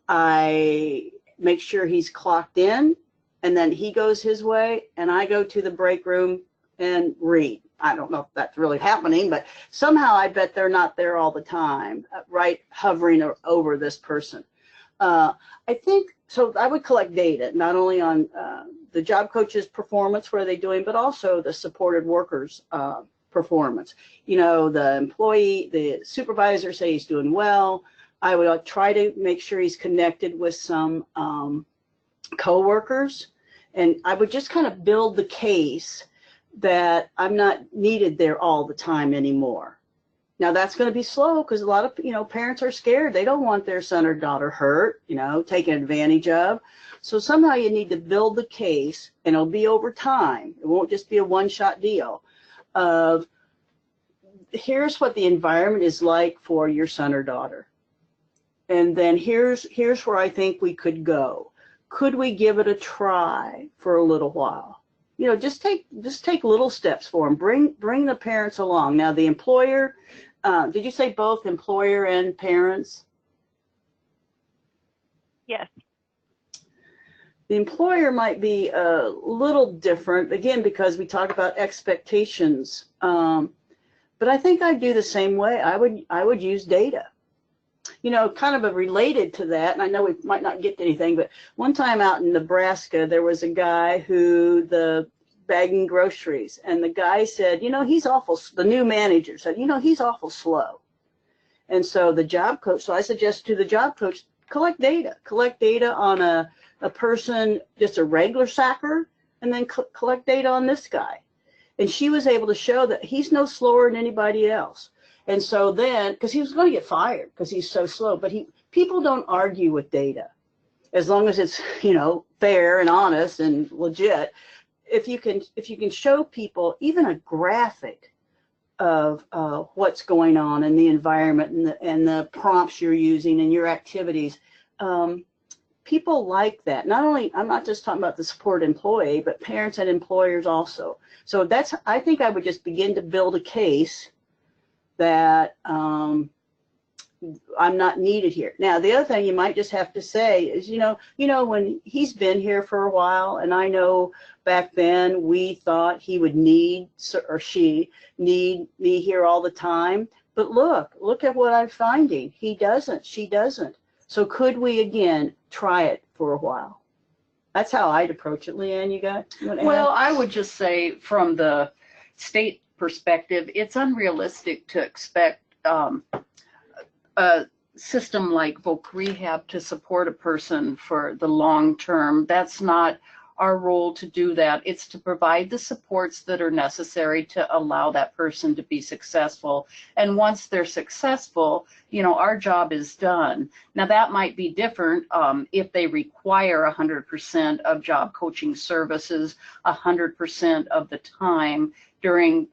I make sure he's clocked in, and then he goes his way, and I go to the break room and read. I don't know if that's really happening, but somehow I bet they're not there all the time, right, hovering over this person. I think, so I would collect data, not only on the job coach's performance, what are they doing, but also the supported workers' performance. You know, the employee, the supervisor say he's doing well. I would try to make sure he's connected with some co-workers, and I would just kind of build the case that I'm not needed there all the time anymore. Now that's going to be slow, because a lot of parents are scared. They don't want their son or daughter hurt, taken advantage of. So somehow you need to build the case, and it'll be over time. It won't just be a one-shot deal of here's what the environment is like for your son or daughter. And then here's where I think we could go. Could we give it a try for a little while? Just take little steps for them. Bring the parents along. Now the employer, did you say both employer and parents? Yes. The employer might be a little different, again, because we talk about expectations. But I think I'd do the same way. I would use data. Kind of related to that, and I know we might not get to anything, but one time out in Nebraska, there was a guy who bagging groceries, and the guy said, he's awful, the new manager said, he's awful slow. And so the job coach, so I suggested to the job coach, collect data on a person, just a regular sacker, and then collect data on this guy. And she was able to show that he's no slower than anybody else. And so then, because he was going to get fired because he's so slow, but people don't argue with data as long as it's, fair and honest and legit. If you can show people even a graphic of what's going on in the environment and the prompts you're using and your activities, people like that. Not only, I'm not just talking about the support employee, but parents and employers also. So I think I would just begin to build a case that I'm not needed here. Now, the other thing you might just have to say is, when he's been here for a while, and I know back then we thought he would need, or she need me here all the time, but look at what I'm finding. He doesn't, she doesn't. So could we, again, try it for a while? That's how I'd approach it. Leanne, you want to add? Well, I would just say from the state perspective, it's unrealistic to expect a system like voc rehab to support a person for the long term. That's not our role to do that. It's to provide the supports that are necessary to allow that person to be successful. And once they're successful, you know, our job is done. Now that might be different if they require 100% of job coaching services 100% of the time during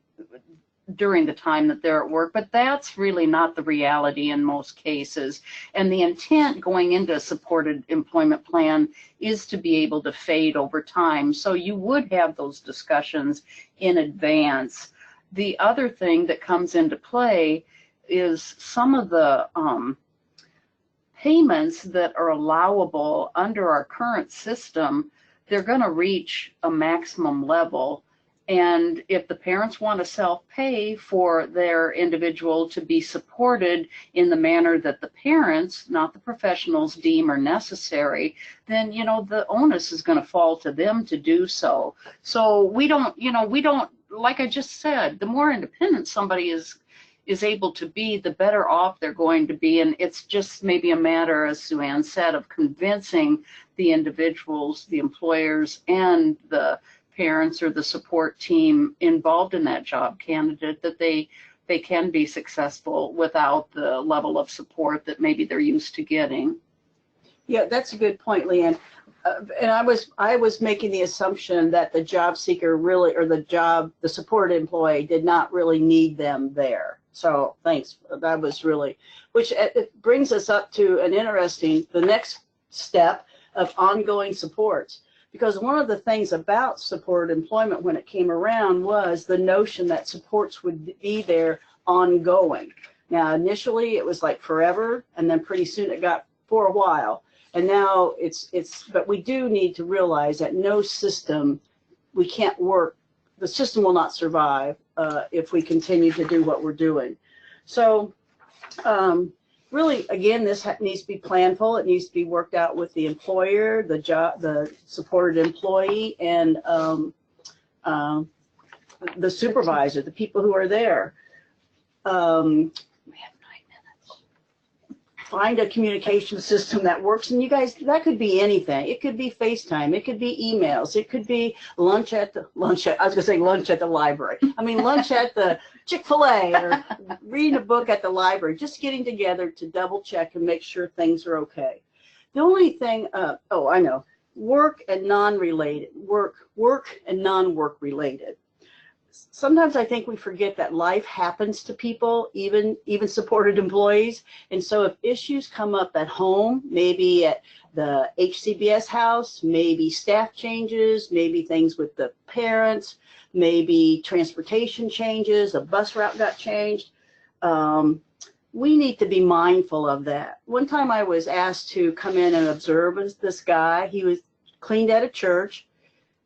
the time that they're at work, but that's really not the reality in most cases. And the intent going into a supported employment plan is to be able to fade over time. So you would have those discussions in advance. The other thing that comes into play is some of the payments that are allowable under our current system, they're going to reach a maximum level. And if the parents want to self-pay for their individual to be supported in the manner that the parents, not the professionals, deem are necessary, then, you know, the onus is going to fall to them to do so. So we don't, like I just said, the more independent somebody is able to be, the better off they're going to be. And it's just maybe a matter, as SueAnn said, of convincing the individuals, the employers, and the parents or the support team involved in that job candidate that they can be successful without the level of support that maybe they're used to getting. Yeah, that's a good point, Leanne. And I was making the assumption that the job seeker really, or the supported employee did not really need them there. So thanks. That was really, which it brings us up to the next step of ongoing supports. Because one of the things about supported employment when it came around was the notion that supports would be there ongoing. Now, initially it was like forever, and then pretty soon it got for a while. And now but we do need to realize that no system, we can't work, the system will not survive if we continue to do what we're doing. So, really, again, this needs to be planful. It needs to be worked out with the employer, the supported employee, and the supervisor, the people who are there. We have 9 minutes. Find a communication system that works. And you guys, that could be anything. It could be FaceTime. It could be emails. It could be lunch at the library. I mean, lunch at the Chick-fil-A, or reading a book at the library, just getting together to double check and make sure things are okay. The only thing, oh, I know, work and non-related, work and non-work related. Sometimes I think we forget that life happens to people, even supported employees. And so if issues come up at home, maybe at the HCBS house, maybe staff changes, maybe things with the parents, maybe transportation changes, a bus route got changed. We need to be mindful of that. One time I was asked to come in and observe this guy. He was cleaned out of church,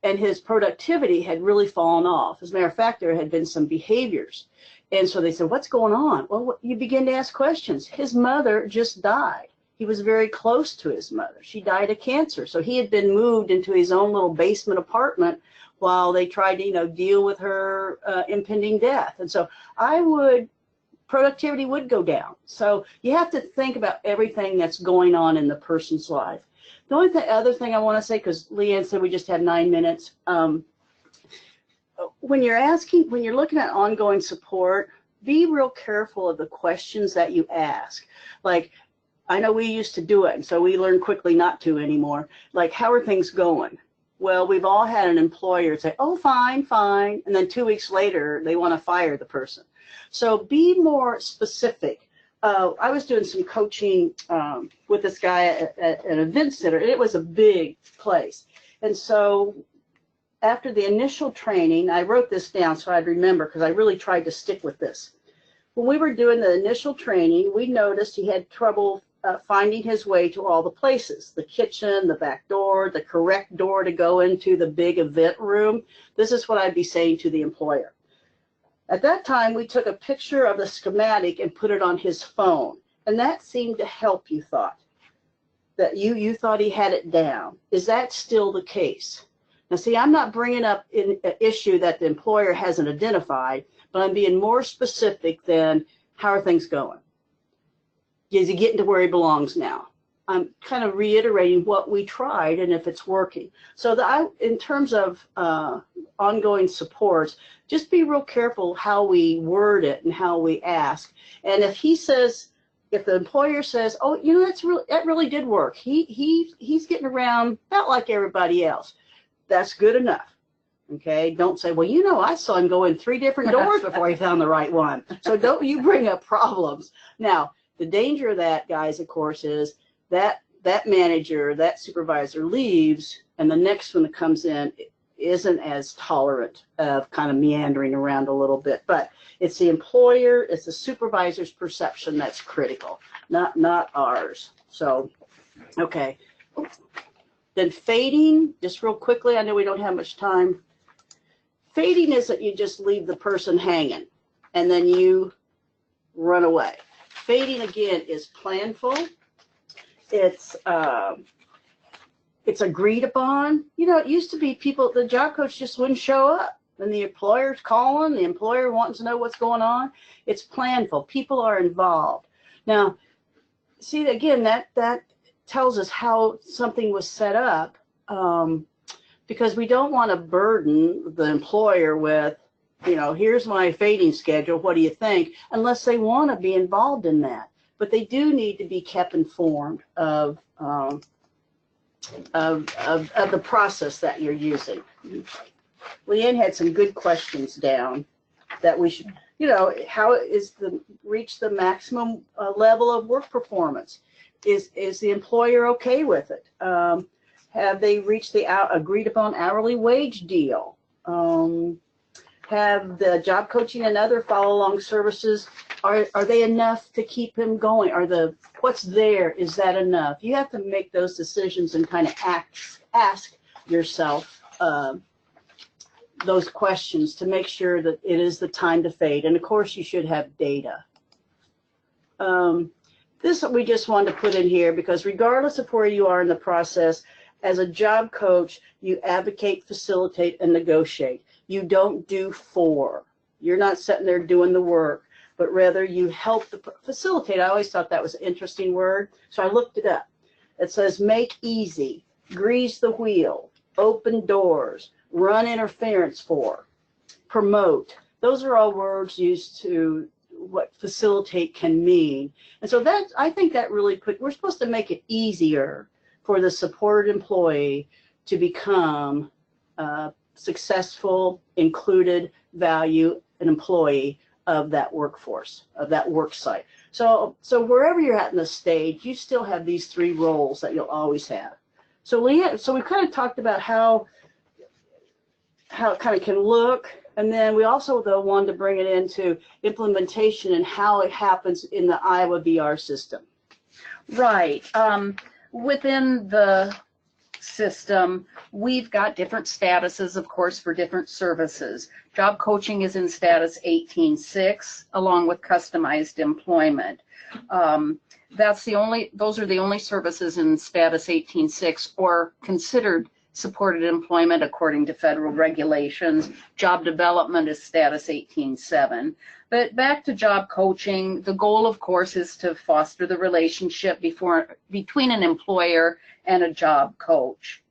and his productivity had really fallen off. As a matter of fact, there had been some behaviors. And so they said, what's going on? Well, you begin to ask questions. His mother just died. He was very close to his mother. She died of cancer. So he had been moved into his own little basement apartment while they tried to, deal with her impending death. And so productivity would go down. So you have to think about everything that's going on in the person's life. The only other thing I want to say, because Leanne said we just have 9 minutes, when you're looking at ongoing support, be real careful of the questions that you ask. Like, I know we used to do it, and so we learned quickly not to anymore. Like, how are things going? Well, we've all had an employer say, oh, fine, fine, and then 2 weeks later, they want to fire the person. So be more specific. I was doing some coaching with this guy at an event center. It was a big place. And so after the initial training, I wrote this down so I'd remember, because I really tried to stick with this. When we were doing the initial training, we noticed he had trouble finding his way to all the places, the kitchen, the back door, the correct door to go into the big event room. This is what I'd be saying to the employer. At that time, we took a picture of the schematic and put it on his phone. And that seemed to help, you thought. That you thought he had it down. Is that still the case? Now, see, I'm not bringing up an issue that the employer hasn't identified, but I'm being more specific than how are things going? Is he getting to where he belongs now? I'm kind of reiterating what we tried and if it's working. So in terms of ongoing supports, just be real careful how we word it and how we ask. And if he says, if the employer says, oh, you know, that really did work. He's getting around about like everybody else. That's good enough. Okay, don't say, well, you know, I saw him go in 3 different doors before he found the right one. So don't you bring up problems. Now, the danger of that, guys, of course, is that manager, that supervisor leaves, and the next one that comes in isn't as tolerant of kind of meandering around a little bit. But it's the employer, it's the supervisor's perception that's critical, not ours. So, okay. Then fading, just real quickly, I know we don't have much time. Fading is that you just leave the person hanging and then you run away. Fading, again, is planful. It's agreed upon. You know, it used to be people, the job coach just wouldn't show up. And the employer's calling, the employer wanting to know what's going on. It's planful. People are involved. Now, see, again, that tells us how something was set up. Because we don't want to burden the employer with, you know, here's my fading schedule, what do you think? Unless they want to be involved in that. But they do need to be kept informed of the process that you're using. Leanne had some good questions down that we should, you know, how is reach the maximum level of work performance? Is the employer okay with it? Have they reached the agreed upon hourly wage deal? Have the job coaching and other follow-along services, are they enough to keep him going? What's there, is that enough? You have to make those decisions and kind of ask yourself those questions to make sure that it is the time to fade. And of course, you should have data. This we just wanted to put in here because regardless of where you are in the process, as a job coach, you advocate, facilitate, and negotiate. You don't do for. You're not sitting there doing the work, but rather you help facilitate. I always thought that was an interesting word, so I looked it up. It says make easy, grease the wheel, open doors, run interference for, promote. Those are all words used to what facilitate can mean. And so that, I think that really we're supposed to make it easier for the supported employee to become successful, included, value, an employee of that workforce, of that work site. So wherever you're at in the stage, you still have these 3 roles that you'll always have. So Leanne, so we kind of talked about how it kind of can look, and then we also though wanted to bring it into implementation and how it happens in the Iowa VR system. Right. Within the system, we've got different statuses, of course, for different services. Job coaching is in status 18.6, along with customized employment. Those are the only services in status 18.6 or considered supported employment according to federal regulations. Job development is status 18.7. But back to job coaching, the goal, of course, is to foster the relationship between an employer and a job coach,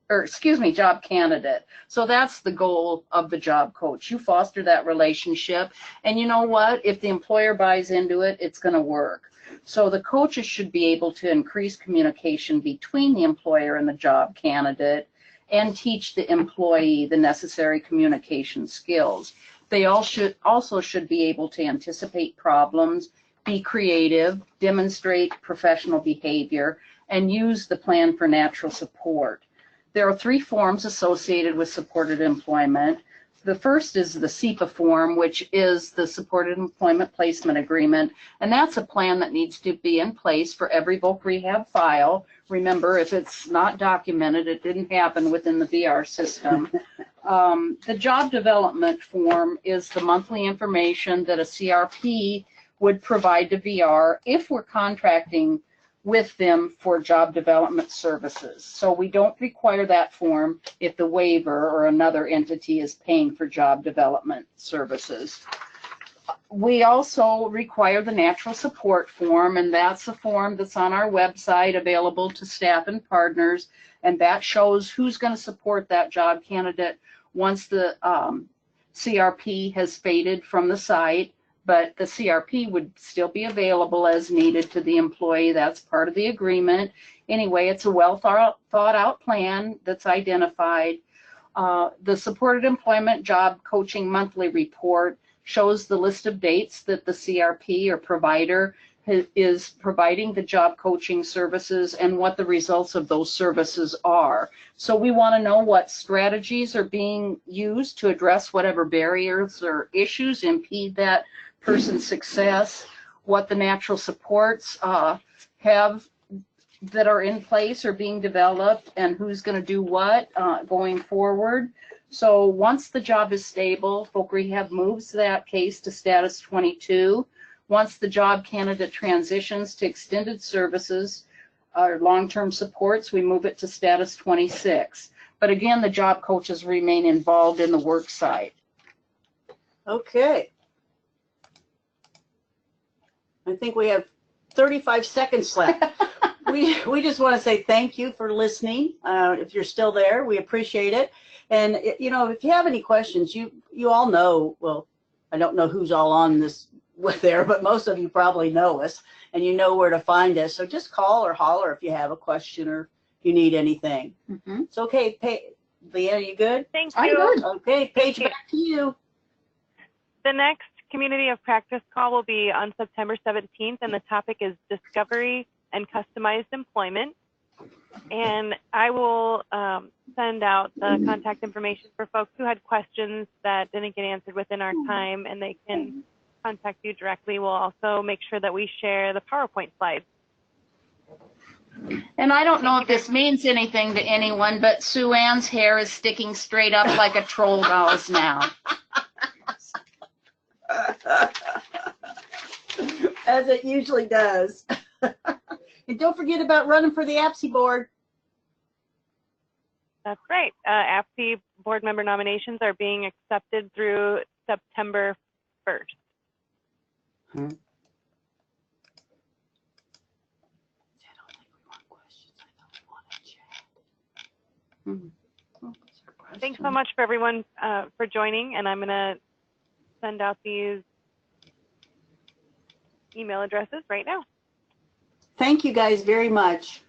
job candidate. So that's the goal of the job coach. You foster that relationship, and you know what? If the employer buys into it, it's going to work. So the coaches should be able to increase communication between the employer and the job candidate and teach the employee the necessary communication skills. They also should be able to anticipate problems, be creative, demonstrate professional behavior, and use the plan for natural support. There are 3 forms associated with supported employment. The first is the SEPA form, which is the Supported Employment Placement Agreement, and that's a plan that needs to be in place for every voc rehab file. Remember, if it's not documented, it didn't happen within the VR system. The job development form is the monthly information that a CRP would provide to VR if we're contracting with them for job development services. So we don't require that form if the waiver or another entity is paying for job development services. We also require the natural support form, and that's a form that's on our website available to staff and partners, and that shows who's going to support that job candidate once the CRP has faded from the site, but the CRP would still be available as needed to the employee. That's part of the agreement. Anyway, it's a well thought out plan that's identified. The Supported Employment Job Coaching Monthly Report shows the list of dates that the CRP or provider is providing the job coaching services and what the results of those services are. So we want to know what strategies are being used to address whatever barriers or issues impede that person's success, what the natural supports have that are in place or being developed, and who's going to do what going forward. So once the job is stable, Folk Rehab moves that case to status 22. Once the job candidate transitions to extended services or long-term supports, we move it to status 26. But again, the job coaches remain involved in the work site. Okay. I think we have 35 seconds left. We just want to say thank you for listening. If you're still there, we appreciate it. And you know, if you have any questions, you all know. Well, I don't know who's all on this with there, but most of you probably know us, and you know where to find us. So just call or holler if you have a question or you need anything. Mm-hmm. It's okay. Leah, you good? Thank you. I'm good. Okay, Paige, back to you. The next Community of Practice call will be on September 17th, and the topic is discovery and customized employment. And I will send out the contact information for folks who had questions that didn't get answered within our time, and they can contact you directly. We'll also make sure that we share the PowerPoint slides. And I don't know if this means anything to anyone, but SueAnn's hair is sticking straight up like a troll doll's now. As it usually does. And don't forget about running for the APSE board. That's right. APSE board member nominations are being accepted through September 1st. Hmm. Thanks so much for everyone for joining, and I'm going to send out these email addresses right now. Thank you guys very much.